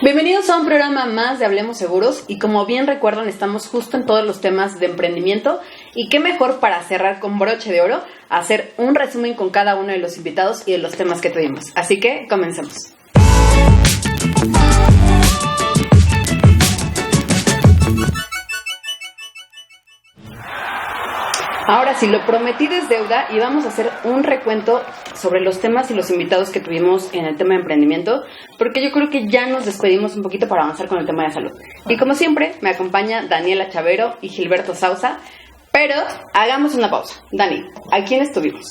Bienvenidos a un programa más de Hablemos Seguros y como bien recuerdan estamos justo en todos los temas de emprendimiento y qué mejor para cerrar con broche de oro hacer un resumen con cada uno de los invitados y de los temas que tuvimos. Así que comencemos. Ahora sí, lo prometido es deuda y vamos a hacer un recuento sobre los temas y los invitados que tuvimos en el tema de emprendimiento, porque yo creo que ya nos despedimos un poquito para avanzar con el tema de salud. Y como siempre, me acompaña Daniela Chavero y Gilberto Sauza, pero hagamos una pausa. Dani, ¿a quién estuvimos?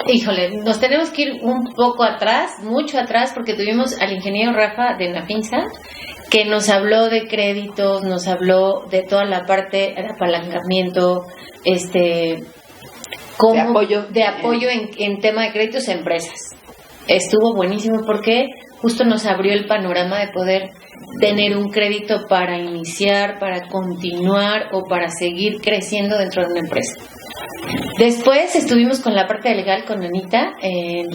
Híjole, nos tenemos que ir un poco atrás, mucho atrás, porque tuvimos al ingeniero Rafa de Nafinsa, que nos habló de créditos, nos habló de toda la parte de apalancamiento, de apoyo en tema de créditos a empresas. Estuvo buenísimo porque justo nos abrió el panorama de poder tener un crédito para iniciar, para continuar o para seguir creciendo dentro de una empresa. Después estuvimos con la parte legal con Anita, es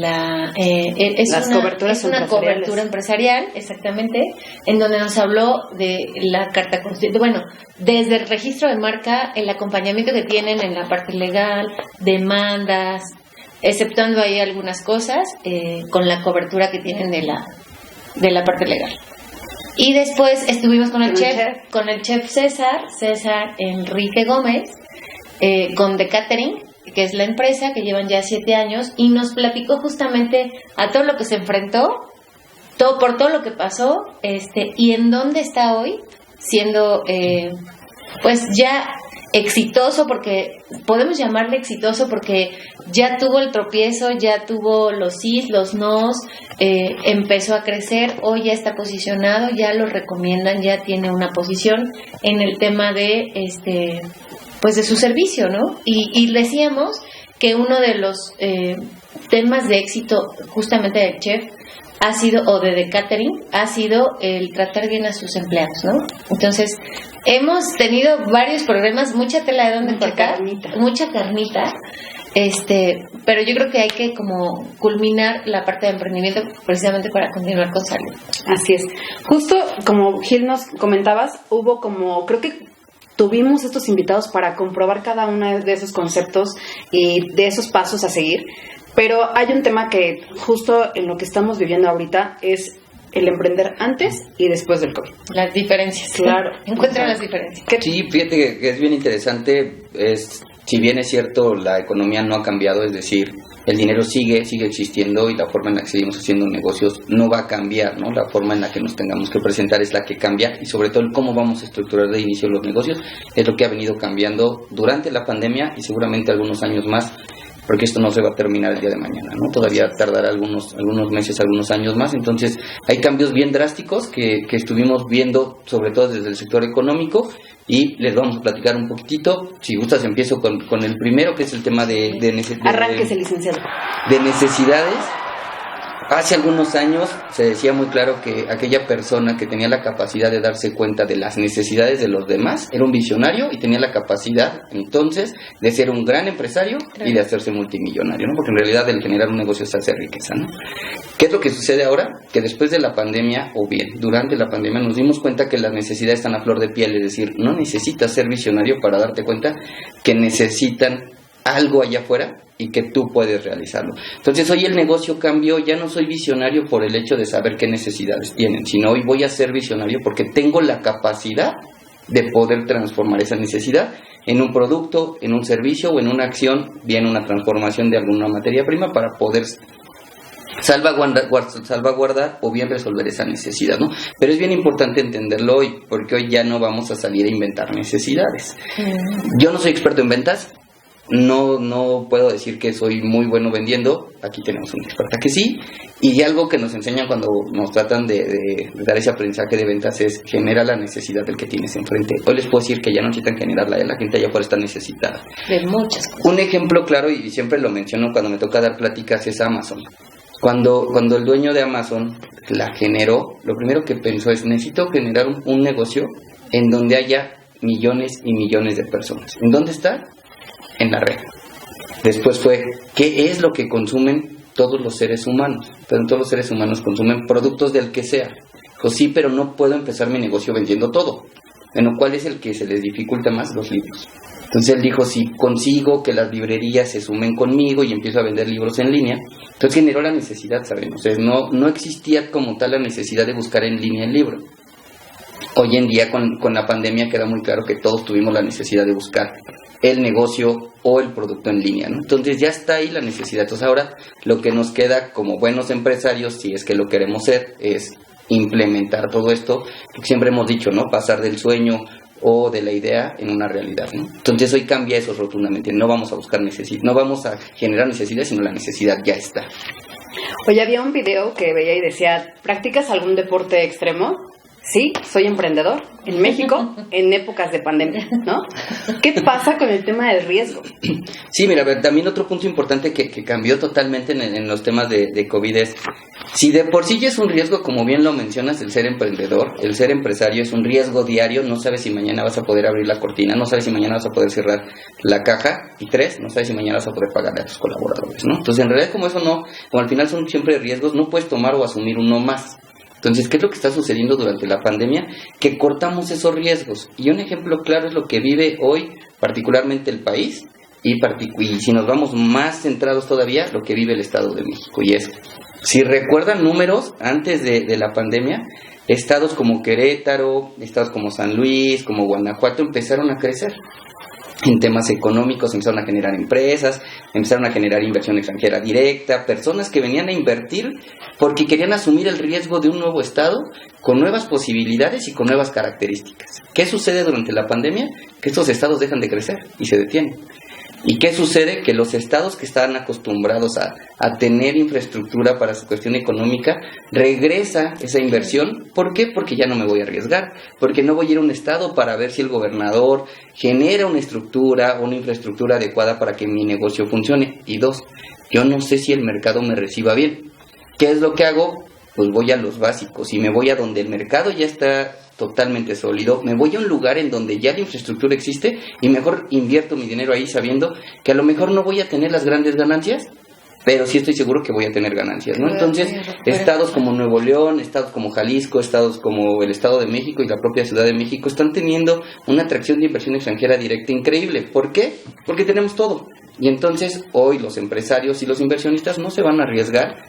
una cobertura empresarial, exactamente, en donde nos habló de la carta constitucional, bueno, desde el registro de marca, el acompañamiento que tienen en la parte legal, demandas, exceptuando ahí algunas cosas, con la cobertura que tienen de la parte legal. Y después estuvimos con el chef César Enrique Gómez, con The Catering, que es la empresa que llevan ya 7 años, y nos platicó justamente a todo lo que se enfrentó, por todo lo que pasó, y en dónde está hoy, siendo pues ya exitoso, porque podemos llamarle exitoso porque ya tuvo el tropiezo, ya tuvo los sís, los nos, empezó a crecer, hoy ya está posicionado, ya lo recomiendan, ya tiene una posición en el tema de pues de su servicio, ¿no? Y decíamos que uno de los temas de éxito justamente del chef ha sido, o de The Catering, ha sido el tratar bien a sus empleados, ¿no? Entonces, hemos tenido varios programas, mucha tela de donde cortar, mucha carnita, pero yo creo que hay que como culminar la parte de emprendimiento precisamente para continuar con salud. Así es. Justo como Gil nos comentabas, hubo como, creo que tuvimos estos invitados para comprobar cada uno de esos conceptos y de esos pasos a seguir, pero hay un tema que justo en lo que estamos viviendo ahorita es el emprender antes y después del COVID. Las diferencias. Claro. Encuentran las diferencias. Sí, fíjate que es bien interesante. Si bien es cierto, la economía no ha cambiado, es decir, el dinero sigue existiendo y la forma en la que seguimos haciendo negocios no va a cambiar, ¿no? La forma en la que nos tengamos que presentar es la que cambia y sobre todo el cómo vamos a estructurar de inicio los negocios es lo que ha venido cambiando durante la pandemia y seguramente algunos años más, porque esto no se va a terminar el día de mañana, ¿no? Todavía tardará algunos meses, algunos años más. Entonces, hay cambios bien drásticos que estuvimos viendo, sobre todo desde el sector económico, y les vamos a platicar un poquitito. Si gustas, empiezo con el primero, que es el tema de Arránquese, licenciado. De necesidades. Hace algunos años se decía muy claro que aquella persona que tenía la capacidad de darse cuenta de las necesidades de los demás era un visionario y tenía la capacidad entonces de ser un gran empresario y de hacerse multimillonario, ¿no? Porque en realidad el generar un negocio es hacer riqueza, ¿no? ¿Qué es lo que sucede ahora? Que después de la pandemia, o bien durante la pandemia, nos dimos cuenta que las necesidades están a flor de piel, es decir, no necesitas ser visionario para darte cuenta que necesitan algo allá afuera y que tú puedes realizarlo. Entonces hoy el negocio cambió, ya no soy visionario por el hecho de saber qué necesidades tienen, sino hoy voy a ser visionario porque tengo la capacidad de poder transformar esa necesidad en un producto, en un servicio o en una acción, bien una transformación de alguna materia prima para poder salvaguardar o bien resolver esa necesidad, ¿no? Pero es bien importante entenderlo hoy, porque hoy ya no vamos a salir a inventar necesidades. Yo no soy experto en ventas. No puedo decir que soy muy bueno vendiendo. Aquí tenemos una experta que sí. Y algo que nos enseñan cuando nos tratan de dar ese aprendizaje de ventas es genera la necesidad del que tienes enfrente. Hoy les puedo decir que ya no necesitan generarla, la gente allá afuera está necesitada de muchas cosas. Un ejemplo claro, y siempre lo menciono cuando me toca dar pláticas, es Amazon. Cuando el dueño de Amazon la generó, lo primero que pensó es: necesito generar un negocio en donde haya millones y millones de personas. ¿En dónde está? En la red. Después fue, ¿qué es lo que consumen todos los seres humanos? Pero todos los seres humanos consumen productos del que sea. Pues sí, pero no puedo empezar mi negocio vendiendo todo. Bueno, ¿cuál es el que se les dificulta más? Los libros. Entonces él dijo, si consigo que las librerías se sumen conmigo y empiezo a vender libros en línea, entonces generó la necesidad, ¿saben? O sea, no existía como tal la necesidad de buscar en línea el libro. Hoy en día con la pandemia queda muy claro que todos tuvimos la necesidad de buscar el negocio o el producto en línea, ¿no? Entonces ya está ahí la necesidad. Entonces ahora lo que nos queda como buenos empresarios, si es que lo queremos ser, es implementar todo esto, que siempre hemos dicho, ¿no? Pasar del sueño o de la idea en una realidad, ¿no? Entonces hoy cambia eso rotundamente. No vamos a buscar no vamos a generar necesidad, sino la necesidad ya está. Oye, había un video que veía y decía, ¿practicas algún deporte extremo? Sí, soy emprendedor en México en épocas de pandemia, ¿no? ¿Qué pasa con el tema del riesgo? Sí, mira, a ver, también otro punto importante que cambió totalmente en los temas de COVID es, si de por sí ya es un riesgo, como bien lo mencionas, el ser emprendedor, el ser empresario es un riesgo diario, no sabes si mañana vas a poder abrir la cortina, no sabes si mañana vas a poder cerrar la caja, y 3, no sabes si mañana vas a poder pagarle a tus colaboradores, ¿no? Entonces, en realidad, como al final son siempre riesgos, no puedes tomar o asumir uno más. Entonces, ¿qué es lo que está sucediendo durante la pandemia? Que cortamos esos riesgos. Y un ejemplo claro es lo que vive hoy, particularmente el país, y si nos vamos más centrados todavía, lo que vive el Estado de México. Y es, si recuerdan números, antes de la pandemia, estados como Querétaro, estados como San Luis, como Guanajuato, empezaron a crecer. En temas económicos empezaron a generar empresas, empezaron a generar inversión extranjera directa, personas que venían a invertir porque querían asumir el riesgo de un nuevo estado con nuevas posibilidades y con nuevas características. ¿Qué sucede durante la pandemia? Que estos estados dejan de crecer y se detienen. ¿Y qué sucede? Que los estados que estaban acostumbrados a tener infraestructura para su cuestión económica, regresa esa inversión. ¿Por qué? Porque ya no me voy a arriesgar, porque no voy a ir a un estado para ver si el gobernador genera una estructura o una infraestructura adecuada para que mi negocio funcione. Y 2, yo no sé si el mercado me reciba bien. ¿Qué es lo que hago? Pues voy a los básicos y me voy a donde el mercado ya está totalmente sólido, me voy a un lugar en donde ya la infraestructura existe y mejor invierto mi dinero ahí sabiendo que a lo mejor no voy a tener las grandes ganancias, pero sí estoy seguro que voy a tener ganancias, ¿no? Entonces, estados como Nuevo León, estados como Jalisco, estados como el Estado de México y la propia Ciudad de México están teniendo una atracción de inversión extranjera directa increíble. ¿Por qué? Porque tenemos todo. Y entonces, hoy los empresarios y los inversionistas no se van a arriesgar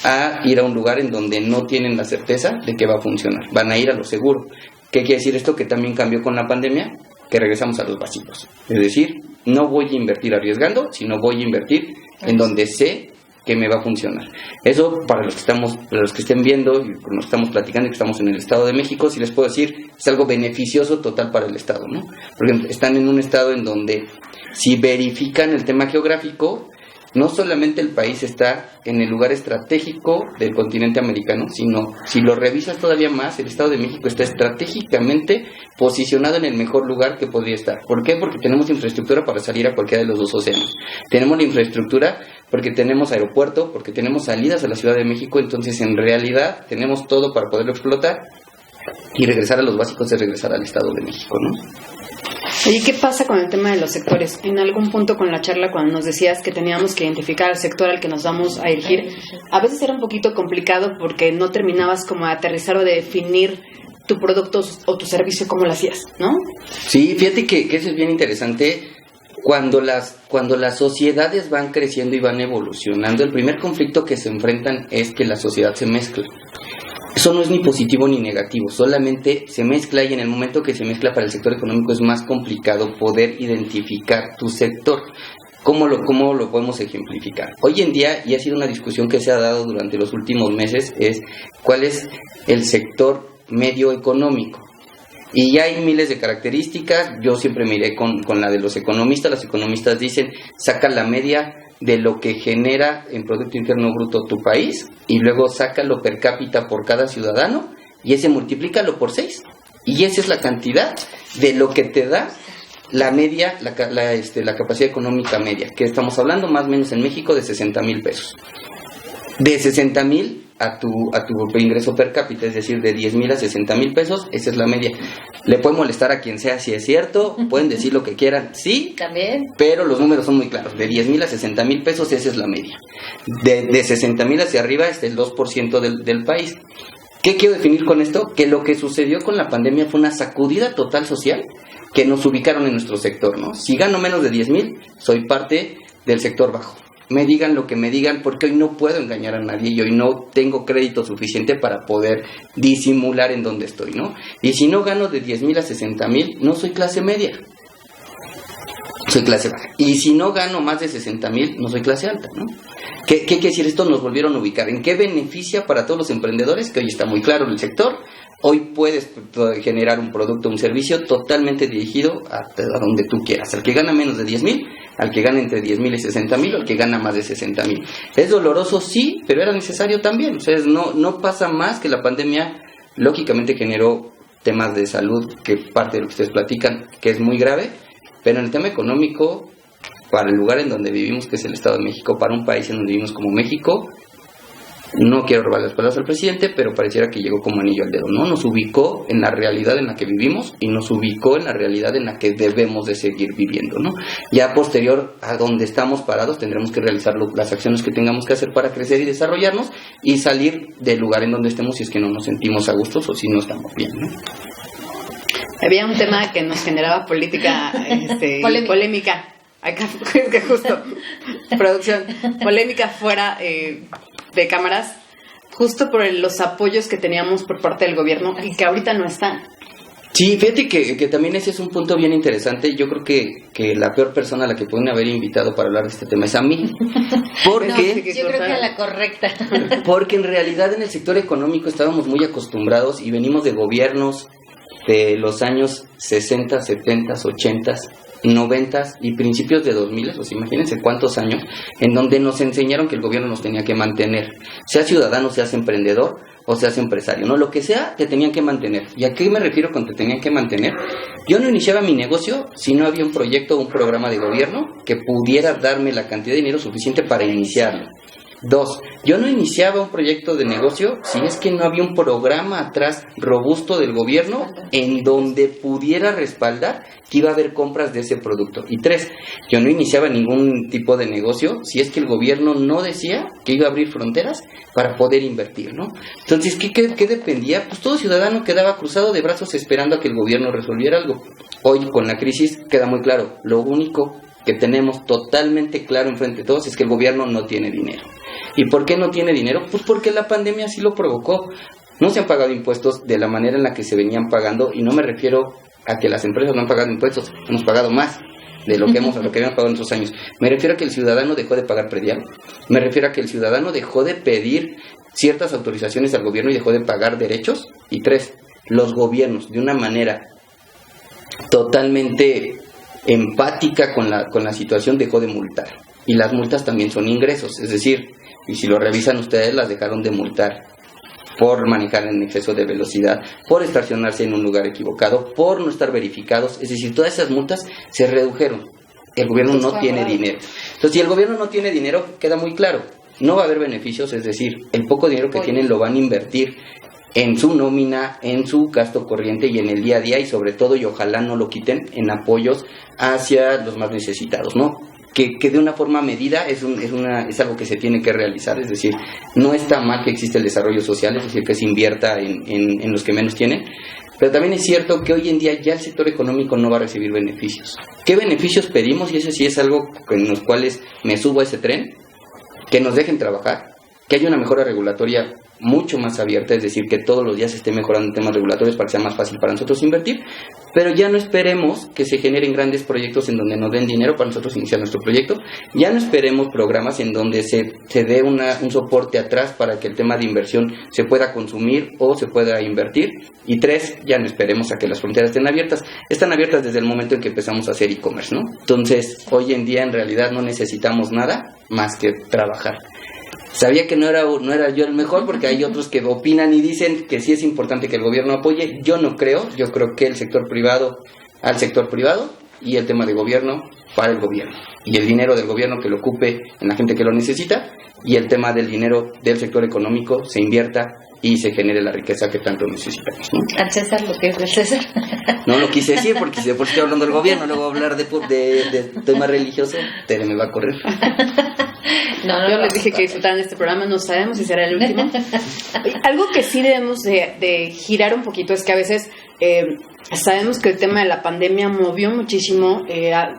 a ir a un lugar en donde no tienen la certeza de que va a funcionar. Van a ir a lo seguro. ¿Qué quiere decir esto? Que también cambió con la pandemia, que regresamos a los básicos. Es decir, no voy a invertir arriesgando, sino voy a invertir en donde sé que me va a funcionar. Eso para los que estén viendo y nos estamos platicando y que estamos en el Estado de México, si les puedo decir, es algo beneficioso total para el Estado, ¿no? Porque están en un estado en donde si verifican el tema geográfico, no solamente el país está en el lugar estratégico del continente americano, sino si lo revisas todavía más, el Estado de México está estratégicamente posicionado en el mejor lugar que podría estar. ¿Por qué? Porque tenemos infraestructura para salir a cualquiera de los dos océanos. Tenemos la infraestructura porque tenemos aeropuerto, porque tenemos salidas a la Ciudad de México, entonces en realidad tenemos todo para poderlo explotar, y regresar a los básicos es regresar al Estado de México, ¿no? Oye, ¿qué pasa con el tema de los sectores? En algún punto con la charla, cuando nos decías que teníamos que identificar el sector al que nos vamos a dirigir, a veces era un poquito complicado porque no terminabas como de aterrizar o de definir tu producto o tu servicio como lo hacías, ¿no? Sí, fíjate que eso es bien interesante. Cuando las sociedades van creciendo y van evolucionando, el primer conflicto que se enfrentan es que la sociedad se mezcla. Eso no es ni positivo ni negativo, solamente se mezcla, y en el momento que se mezcla para el sector económico es más complicado poder identificar tu sector. ¿Cómo lo podemos ejemplificar? Hoy en día, y ha sido una discusión que se ha dado durante los últimos meses, es cuál es el sector medio económico. Y ya hay miles de características. Yo siempre me iré con la de los economistas. Los economistas dicen, saca la media de lo que genera en Producto Interno Bruto tu país, y luego sácalo per cápita por cada ciudadano, y ese multiplícalo por 6. Y esa es la cantidad de lo que te da la media, la capacidad económica media, que estamos hablando más o menos en México de 60,000 pesos. De 60,000 a tu ingreso per cápita, es decir, de 10,000 a 60,000 pesos, esa es la media. Le puede molestar a quien sea si es cierto, pueden decir lo que quieran, sí, también, pero los números son muy claros. De 10,000 a 60,000 pesos, esa es la media. De 60,000 hacia arriba es el 2% del país. ¿Qué quiero definir con esto? Que lo que sucedió con la pandemia fue una sacudida total social que nos ubicaron en nuestro sector, ¿no? Si gano menos de 10,000, soy parte del sector bajo. Me digan lo que me digan, porque hoy no puedo engañar a nadie y hoy no tengo crédito suficiente para poder disimular en dónde estoy, ¿no? Y si no gano de 10,000 a 60,000, no soy clase media, soy clase baja. Y si no gano más de 60,000, no soy clase alta, ¿no? ¿Qué quiere decir esto? Nos volvieron a ubicar. ¿En qué beneficia para todos los emprendedores? Que hoy está muy claro en el sector. Hoy puedes generar un producto, un servicio totalmente dirigido a donde tú quieras. Al que gana menos de 10,000, al que gana entre 10,000 y 60,000, o al que gana más de 60,000. Es doloroso, sí, pero era necesario también. O sea, no pasa más que la pandemia, lógicamente generó temas de salud, que parte de lo que ustedes platican, que es muy grave, pero en el tema económico, para el lugar en donde vivimos, que es el Estado de México, para un país en donde vivimos como México, no quiero robar las palabras al presidente, pero pareciera que llegó como anillo al dedo, ¿no? Nos ubicó en la realidad en la que vivimos y nos ubicó en la realidad en la que debemos de seguir viviendo, ¿no? Ya posterior a donde estamos parados, tendremos que realizar las acciones que tengamos que hacer para crecer y desarrollarnos y salir del lugar en donde estemos si es que no nos sentimos a gustos o si no estamos bien, ¿no? Había un tema que nos generaba polémica. Acá, es que justo, producción, polémica fuera de cámaras, justo por los apoyos que teníamos por parte del gobierno y que ahorita no están. Sí, fíjate que también ese es un punto bien interesante. Yo creo que la peor persona a la que pueden haber invitado para hablar de este tema es a mí. Porque no, yo creo que a la correcta. Porque en realidad en el sector económico estábamos muy acostumbrados y venimos de gobiernos de los años 60, 70, 80, 90 y principios de 2000, pues imagínense cuántos años, en donde nos enseñaron que el gobierno nos tenía que mantener, sea ciudadano, seas emprendedor o seas empresario, ¿no? Lo que sea, te tenían que mantener. ¿Y a qué me refiero con te tenían que mantener? Yo no iniciaba mi negocio si no había un proyecto o un programa de gobierno que pudiera darme la cantidad de dinero suficiente para iniciarlo. 2, yo no iniciaba un proyecto de negocio si es que no había un programa atrás robusto del gobierno en donde pudiera respaldar que iba a haber compras de ese producto. Y 3, yo no iniciaba ningún tipo de negocio si es que el gobierno no decía que iba a abrir fronteras para poder invertir, ¿no? Entonces, ¿qué dependía? Pues todo ciudadano quedaba cruzado de brazos esperando a que el gobierno resolviera algo. Hoy, con la crisis, queda muy claro, lo único que tenemos totalmente claro enfrente de todos es que el gobierno no tiene dinero. ¿Y por qué no tiene dinero? Pues porque la pandemia así lo provocó. No se han pagado impuestos de la manera en la que se venían pagando, y no me refiero a que las empresas no han pagado impuestos, hemos pagado más de lo que habíamos pagado en otros años. Me refiero a que el ciudadano dejó de pagar predial, me refiero a que el ciudadano dejó de pedir ciertas autorizaciones al gobierno y dejó de pagar derechos. Y 3, los gobiernos, de una manera totalmente empática con la situación, dejó de multar. Y las multas también son ingresos, es decir, y si lo revisan ustedes, las dejaron de multar por manejar en exceso de velocidad, por estacionarse en un lugar equivocado, por no estar verificados. Es decir, todas esas multas se redujeron. El gobierno no tiene dinero. Entonces, si el gobierno no tiene dinero, queda muy claro, no va a haber beneficios, es decir, el poco dinero que tienen lo van a invertir en su nómina, en su gasto corriente y en el día a día, y sobre todo, y ojalá no lo quiten, en apoyos hacia los más necesitados, ¿no? Que de una forma medida es algo que se tiene que realizar. Es decir, no está mal que exista el desarrollo social, es decir, que se invierta en los que menos tienen, pero también es cierto que hoy en día ya el sector económico no va a recibir beneficios. ¿Qué beneficios pedimos? Y eso sí es algo en los cuales me subo a ese tren, que nos dejen trabajar, que haya una mejora regulatoria mucho más abierta, es decir, que todos los días se esté mejorando temas regulatorios para que sea más fácil para nosotros invertir, pero ya no esperemos que se generen grandes proyectos en donde nos den dinero para nosotros iniciar nuestro proyecto, ya no esperemos programas en donde se dé un soporte atrás para que el tema de inversión se pueda consumir o se pueda invertir. Y 3, ya no esperemos a que las fronteras estén abiertas desde el momento en que empezamos a hacer e-commerce, ¿no? Entonces, hoy en día en realidad no necesitamos nada más que trabajar. Sabía que no era yo el mejor, porque hay otros que opinan y dicen que sí es importante que el gobierno apoye. Yo no creo, yo creo que el sector privado al sector privado, y el tema de gobierno para el gobierno, y el dinero del gobierno que lo ocupe en la gente que lo necesita, y el tema del dinero del sector económico se invierta y se genere la riqueza que tanto necesitamos, ¿no? Al César lo que es del César. No lo quise decir porque si después estoy hablando del gobierno, luego hablar de tema religioso, Tere me va a correr. Yo les dije que disfrutaran este programa, no sabemos si será el último. Algo que sí debemos de girar un poquito es que a veces sabemos que el tema de la pandemia movió muchísimo,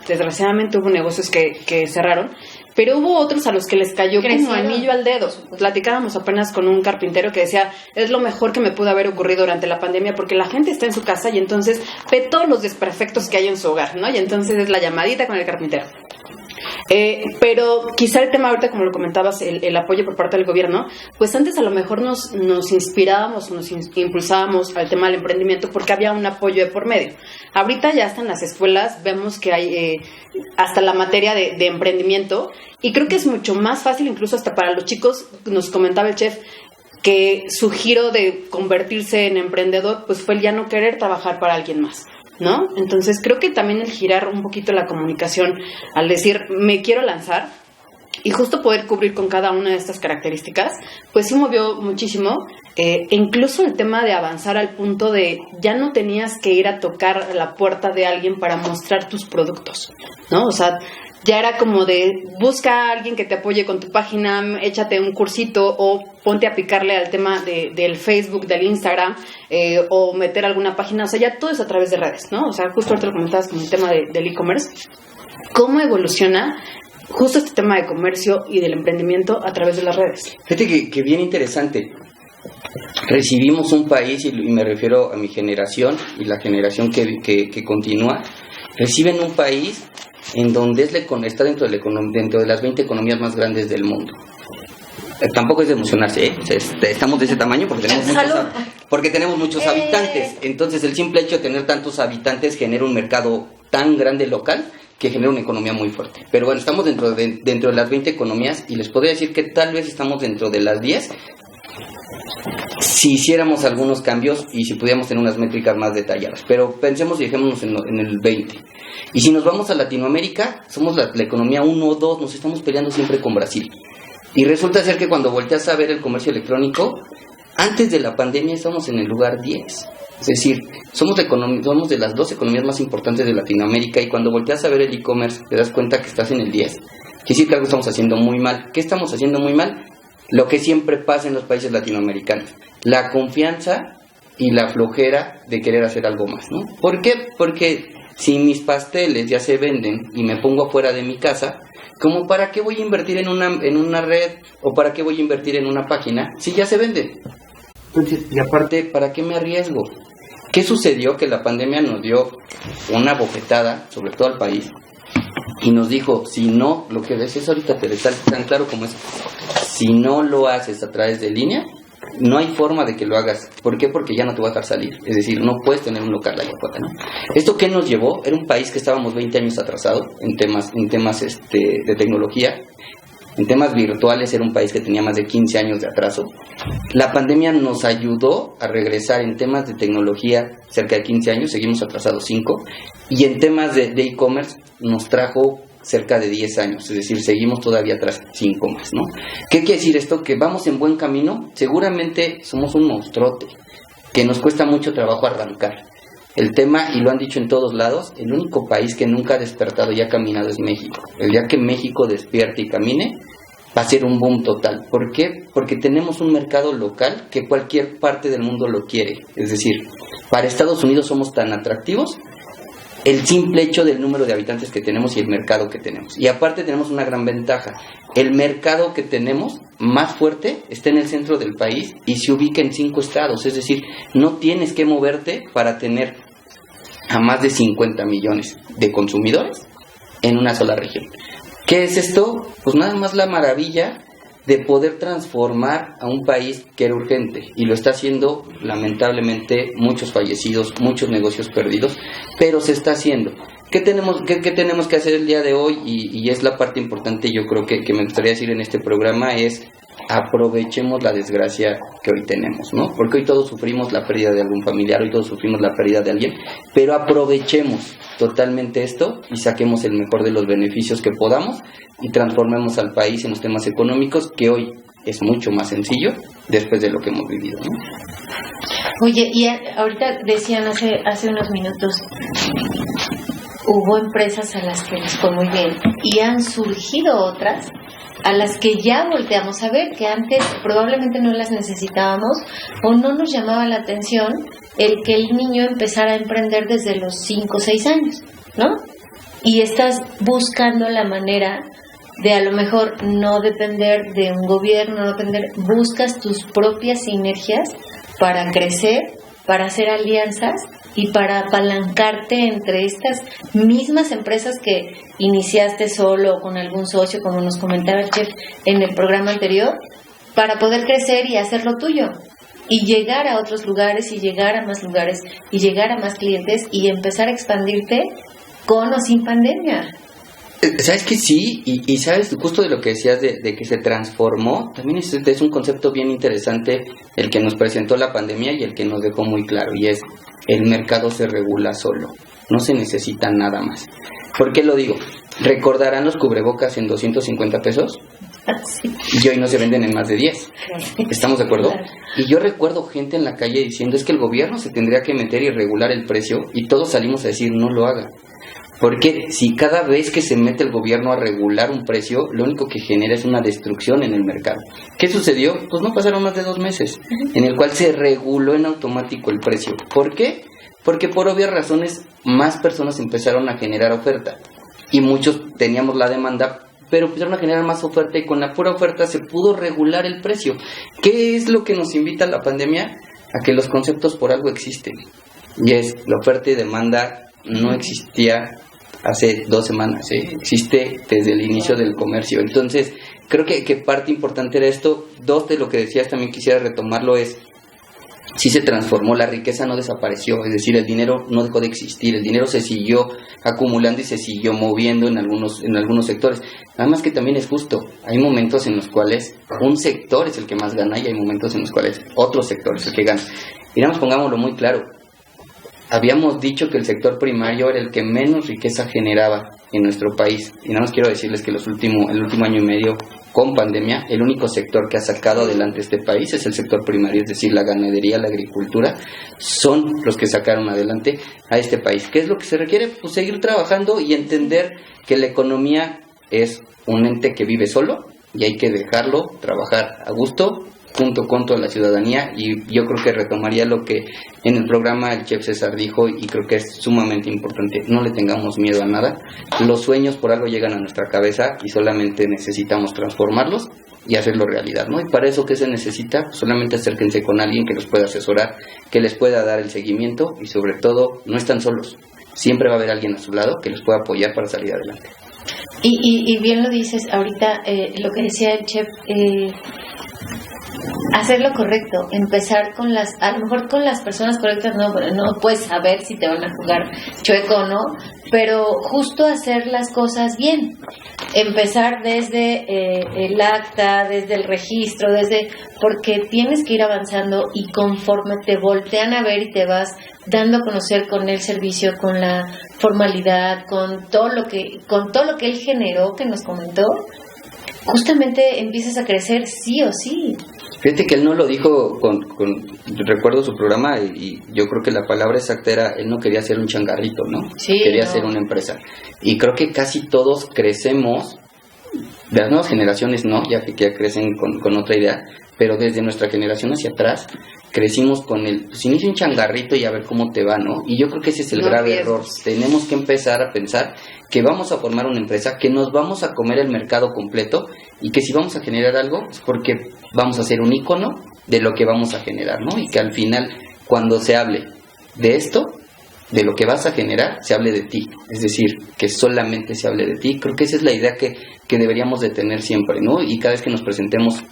desgraciadamente hubo negocios que cerraron, pero hubo otros a los que les cayó como anillo al dedo. Platicábamos apenas con un carpintero que decía, es lo mejor que me pudo haber ocurrido durante la pandemia porque la gente está en su casa y entonces ve todos los desperfectos que hay en su hogar, ¿no? Y entonces es la llamadita con el carpintero. Pero quizá el tema ahorita, como lo comentabas, el apoyo por parte del gobierno, pues antes a lo mejor nos inspirábamos, nos impulsábamos al tema del emprendimiento porque había un apoyo de por medio. Ahorita ya hasta en las escuelas vemos que hay hasta la materia de emprendimiento, y creo que es mucho más fácil incluso hasta para los chicos. Nos comentaba el chef que su giro de convertirse en emprendedor pues fue el ya no querer trabajar para alguien más, ¿no? Entonces creo que también el girar un poquito la comunicación al decir me quiero lanzar y justo poder cubrir con cada una de estas características, pues sí movió muchísimo. Incluso el tema de avanzar al punto de ya no tenías que ir a tocar la puerta de alguien para mostrar tus productos, ¿no? O sea, ya era como de busca a alguien que te apoye con tu página, échate un cursito o ponte a picarle al tema del Facebook, del Instagram, o meter alguna página. O sea, ya todo es a través de redes, ¿no? O sea, justo ahorita lo comentabas con el tema del e-commerce. ¿Cómo evoluciona justo este tema de comercio y del emprendimiento a través de las redes? Fíjate que bien interesante. Recibimos un país, y me refiero a mi generación y la generación que continúa, reciben un país en donde está dentro de las 20 economías más grandes del mundo. Tampoco es de emocionarse, ¿eh? O sea, estamos de ese tamaño porque tenemos muchos habitantes. Entonces el simple hecho de tener tantos habitantes genera un mercado tan grande local que genera una economía muy fuerte. Pero bueno, estamos dentro de las 20 economías, y les podría decir que tal vez estamos dentro de las 10 si hiciéramos algunos cambios y si pudiéramos tener unas métricas más detalladas. Pero pensemos y dejémonos en el 20. Y si nos vamos a Latinoamérica, somos la economía 1 o 2, nos estamos peleando siempre con Brasil. Y resulta ser que cuando volteas a ver el comercio electrónico, antes de la pandemia estamos en el lugar 10. Es decir, somos de las 2 economías más importantes de Latinoamérica, y cuando volteas a ver el e-commerce te das cuenta que estás en el 10. Quiere decir que algo estamos haciendo muy mal. ¿Qué estamos haciendo muy mal? Lo que siempre pasa en los países latinoamericanos, la confianza y la flojera de querer hacer algo más, ¿no? ¿Por qué? Porque si mis pasteles ya se venden y me pongo afuera de mi casa, ¿como para qué voy a invertir en una red o para qué voy a invertir en una página si ya se venden? Entonces, y aparte, ¿para qué me arriesgo? ¿Qué sucedió? Que la pandemia nos dio una bofetada, sobre todo al país, y nos dijo, si no, lo que ves es ahorita, pero está tan claro como es, si no lo haces a través de línea, no hay forma de que lo hagas. ¿Por qué? Porque ya no te va a dejar salir. Es decir, no puedes tener un local allá afuera, ¿no? ¿Esto qué nos llevó? Era un país que estábamos 20 años atrasado en temas de tecnología. En temas virtuales era un país que tenía más de 15 años de atraso. La pandemia nos ayudó a regresar en temas de tecnología cerca de 15 años, seguimos atrasados 5, y en temas de e-commerce nos trajo cerca de 10 años, es decir, seguimos todavía atrás 5 más, ¿no? ¿Qué quiere decir esto? Que vamos en buen camino. Seguramente somos un monstruote, que nos cuesta mucho trabajo arrancar. El tema, y lo han dicho en todos lados, el único país que nunca ha despertado y ha caminado es México. El día que México despierte y camine, va a ser un boom total. ¿Por qué? Porque tenemos un mercado local que cualquier parte del mundo lo quiere. Es decir, para Estados Unidos somos tan atractivos el simple hecho del número de habitantes que tenemos y el mercado que tenemos. Y aparte tenemos una gran ventaja. El mercado que tenemos más fuerte está en el centro del país y se ubica en 5 estados. Es decir, no tienes que moverte para tener a más de 50 millones de consumidores en una sola región. ¿Qué es esto? Pues nada más la maravilla de poder transformar a un país que era urgente, y lo está haciendo lamentablemente, muchos fallecidos, muchos negocios perdidos, pero se está haciendo. ¿Qué tenemos que hacer el día de hoy? Y es la parte importante, yo creo que me gustaría decir en este programa, es aprovechemos la desgracia que hoy tenemos, ¿no? Porque hoy todos sufrimos la pérdida de algún familiar, hoy todos sufrimos la pérdida de alguien, pero aprovechemos totalmente esto y saquemos el mejor de los beneficios que podamos y transformemos al país en los temas económicos, que hoy es mucho más sencillo después de lo que hemos vivido, ¿no? Oye, y ahorita decían hace unos minutos, hubo empresas a las que les fue muy bien y han surgido otras a las que ya volteamos a ver, que antes probablemente no las necesitábamos o no nos llamaba la atención el que el niño empezara a emprender desde los 5 o 6 años, ¿no? Y estás buscando la manera de a lo mejor no depender de un gobierno, no depender, buscas tus propias sinergias para crecer, para hacer alianzas y para apalancarte entre estas mismas empresas que iniciaste solo o con algún socio, como nos comentaba el chef en el programa anterior, para poder crecer y hacer lo tuyo y llegar a otros lugares y llegar a más lugares y llegar a más clientes y empezar a expandirte con o sin pandemia. ¿Sabes que sí? Y sabes, justo de lo que decías de que se transformó, también es un concepto bien interesante el que nos presentó la pandemia y el que nos dejó muy claro, y es: el mercado se regula solo, no se necesita nada más. ¿Por qué lo digo? ¿Recordarán los cubrebocas en 250 pesos? Sí. Y hoy no se venden en más de 10. ¿Estamos de acuerdo? Claro. Y yo recuerdo gente en la calle diciendo: es que el gobierno se tendría que meter y regular el precio, y todos salimos a decir: no lo haga. Porque si cada vez que se mete el gobierno a regular un precio, lo único que genera es una destrucción en el mercado. ¿Qué sucedió? Pues no pasaron más de 2 meses, en el cual se reguló en automático el precio. ¿Por qué? Porque por obvias razones más personas empezaron a generar oferta. Y muchos teníamos la demanda, pero empezaron a generar más oferta, y con la pura oferta se pudo regular el precio. ¿Qué es lo que nos invita a la pandemia? A que los conceptos por algo existen. Y es: la oferta y demanda no existía hace 2 semanas, existe desde el inicio del comercio. Entonces, creo que parte importante era esto. 2, de lo que decías, también quisiera retomarlo, es: sí se transformó, la riqueza no desapareció, es decir, el dinero no dejó de existir, el dinero se siguió acumulando y se siguió moviendo en algunos sectores. Nada más que también es justo, hay momentos en los cuales un sector es el que más gana y hay momentos en los cuales otro sector es el que gana. Y nada más pongámoslo muy claro: habíamos dicho que el sector primario era el que menos riqueza generaba en nuestro país. Y nada más quiero decirles que el último año y medio, con pandemia, el único sector que ha sacado adelante este país es el sector primario, es decir, la ganadería, la agricultura, son los que sacaron adelante a este país. ¿Qué es lo que se requiere? Pues seguir trabajando y entender que la economía es un ente que vive solo y hay que dejarlo trabajar a gusto, junto con toda la ciudadanía. Y yo creo que retomaría lo que en el programa el chef César dijo, y creo que es sumamente importante: no le tengamos miedo a nada. Los sueños por algo llegan a nuestra cabeza y solamente necesitamos transformarlos y hacerlo realidad, ¿no? Y para eso, ¿qué se necesita? Pues solamente acérquense con alguien que los pueda asesorar, que les pueda dar el seguimiento, y sobre todo, no están solos. Siempre va a haber alguien a su lado que los pueda apoyar para salir adelante. Y bien lo dices ahorita, lo que decía el chef, hacer lo correcto, empezar con a lo mejor con las personas correctas, no puedes saber si te van a jugar chueco o no, pero justo hacer las cosas bien, empezar desde el acta, desde el registro, porque tienes que ir avanzando, y conforme te voltean a ver y te vas dando a conocer con el servicio, con la formalidad, con todo lo que él generó, que nos comentó, justamente empiezas a crecer sí o sí. Fíjate que él no lo dijo recuerdo su programa, y yo creo que la palabra exacta era: él no quería ser un changarrito, ¿no? Sí, quería ser una empresa. Y creo que casi todos crecemos, de las nuevas generaciones no, ya que ya crecen con otra idea, pero desde nuestra generación hacia atrás crecimos con pues inicia un changarrito y a ver cómo te va, ¿no? Y yo creo que ese es el grave error. Tenemos que empezar a pensar que vamos a formar una empresa, que nos vamos a comer el mercado completo, y que si vamos a generar algo es porque vamos a ser un ícono de lo que vamos a generar, ¿no? Y que al final, cuando se hable de esto, de lo que vas a generar, se hable de ti, es decir, que solamente se hable de ti. Creo que esa es la idea que deberíamos de tener siempre, ¿no? Y cada vez que nos presentemos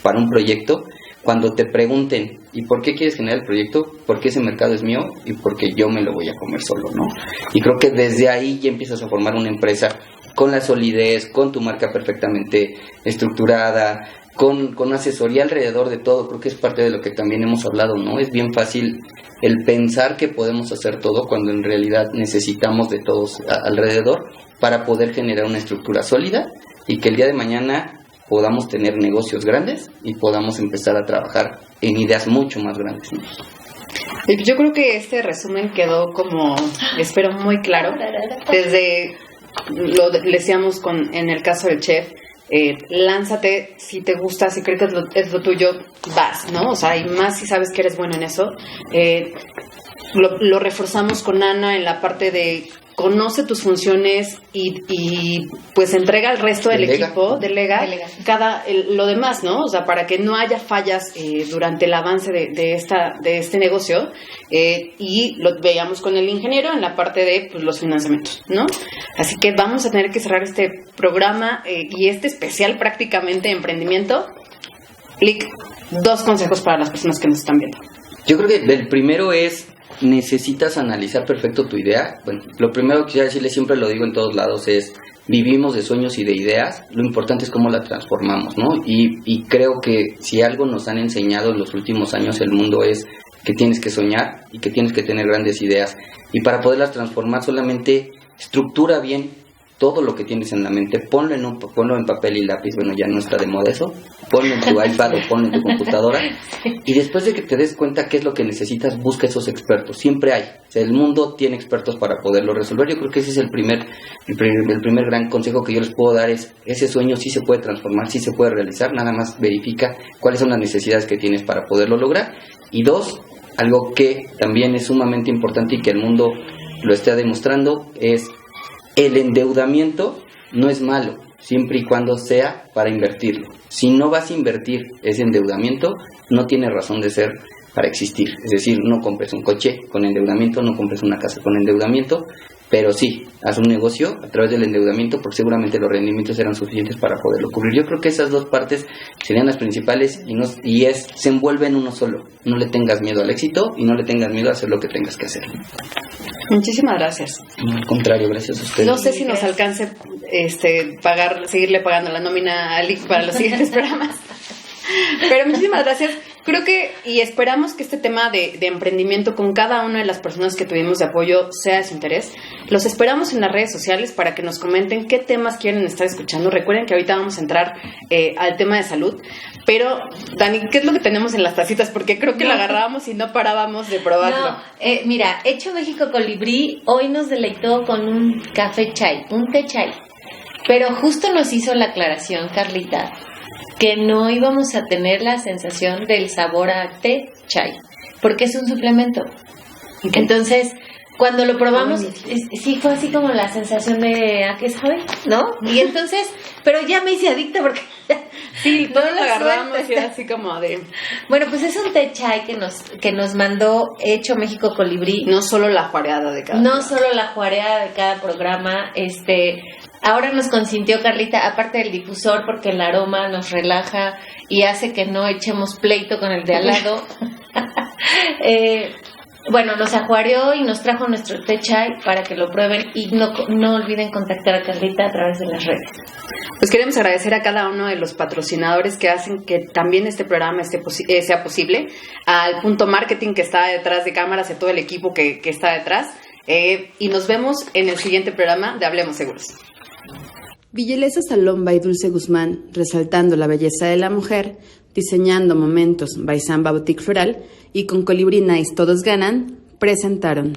para un proyecto, cuando te pregunten: ¿y por qué quieres generar el proyecto? Porque ese mercado es mío y porque yo me lo voy a comer solo, ¿no? Y creo que desde ahí ya empiezas a formar una empresa con la solidez, con tu marca perfectamente estructurada, con asesoría alrededor de todo. Creo que es parte de lo que también hemos hablado, ¿no? Es bien fácil el pensar que podemos hacer todo cuando en realidad necesitamos de todos alrededor para poder generar una estructura sólida, y que el día de mañana podamos tener negocios grandes y podamos empezar a trabajar en ideas mucho más grandes, ¿no? Yo creo que este resumen quedó como, espero, muy claro. Desde, lo decíamos en el caso del chef, lánzate, si te gusta, si crees que es lo tuyo, vas, ¿no? O sea, y más si sabes que eres bueno en eso. Lo reforzamos con Ana en la parte de conoce tus funciones y pues entrega al resto del equipo, delega. Lo demás, ¿no? O sea, para que no haya fallas durante el avance de este negocio, y lo veamos con el ingeniero en la parte de pues, los financiamientos, ¿no? Así que vamos a tener que cerrar este programa y este especial prácticamente de emprendimiento. Lick, 2 consejos para las personas que nos están viendo. Yo creo que el primero es: necesitas analizar perfecto tu idea. Bueno, lo primero que quisiera decirle, siempre lo digo en todos lados, es: vivimos de sueños y de ideas, lo importante es cómo la transformamos, ¿no? Y creo que si algo nos han enseñado en los últimos años el mundo es que tienes que soñar y que tienes que tener grandes ideas, y para poderlas transformar solamente estructura bien todo lo que tienes en la mente, ponlo en papel y lápiz. Bueno, ya no está de moda eso. Ponlo en tu iPad o ponlo en tu computadora, y después de que te des cuenta qué es lo que necesitas, busca esos expertos. Siempre hay, o sea, el mundo tiene expertos para poderlo resolver. Yo creo que ese es el primer gran consejo que yo les puedo dar, es: ese sueño sí se puede transformar, sí se puede realizar, nada más verifica cuáles son las necesidades que tienes para poderlo lograr. Y 2, algo que también es sumamente importante y que el mundo lo está demostrando, es: el endeudamiento no es malo, siempre y cuando sea para invertirlo. Si no vas a invertir ese endeudamiento, no tiene razón de ser para existir. Es decir, no compres un coche con endeudamiento, no compres una casa con endeudamiento, pero sí, haz un negocio a través del endeudamiento, porque seguramente los rendimientos serán suficientes para poderlo cubrir. Yo creo que esas 2 partes serían las principales, se envuelve en uno solo. No le tengas miedo al éxito y no le tengas miedo a hacer lo que tengas que hacer. Muchísimas gracias. No, al contrario, gracias a ustedes. No sé si nos alcance seguirle pagando la nómina a Lick para los siguientes programas. Pero muchísimas gracias. Creo que y esperamos que este tema de emprendimiento con cada una de las personas que tuvimos de apoyo sea de su interés. Los esperamos en las redes sociales para que nos comenten qué temas quieren estar escuchando. Recuerden que ahorita vamos a entrar al tema de salud. Pero, Dani, ¿qué es lo que tenemos en las tacitas? Porque creo que la agarrábamos y no parábamos de probarlo. No, mira, Hecho México Colibrí hoy nos deleitó con un café chai, un té chai. Pero justo nos hizo la aclaración, Carlita, que no íbamos a tener la sensación del sabor a té chai, porque es un suplemento. Okay. Entonces, cuando lo probamos, sí fue así como la sensación de ¿a qué sabe? ¿No? Y entonces, pero ya me hice adicta porque sí, todos lo agarramos y era así como de... Bueno, pues es un té chai que nos mandó Hecho México Colibrí. No solo la juareada de cada programa. Solo la juareada de cada programa, ahora nos consintió Carlita, aparte del difusor, porque el aroma nos relaja y hace que no echemos pleito con el de al lado. Bueno, nos ajuareó y nos trajo nuestro té chai para que lo prueben, y no olviden contactar a Carlita a través de las redes. Pues queremos agradecer a cada uno de los patrocinadores que hacen que también este programa sea posible, al Punto Marketing que está detrás de cámaras, a todo el equipo que está detrás, y nos vemos en el siguiente programa de Hablemos Seguros. Villalesa Salón by Dulce Guzmán, resaltando la belleza de la mujer, diseñando momentos by Samba Boutique Floral y con Colibrí Nice Todos Ganan, presentaron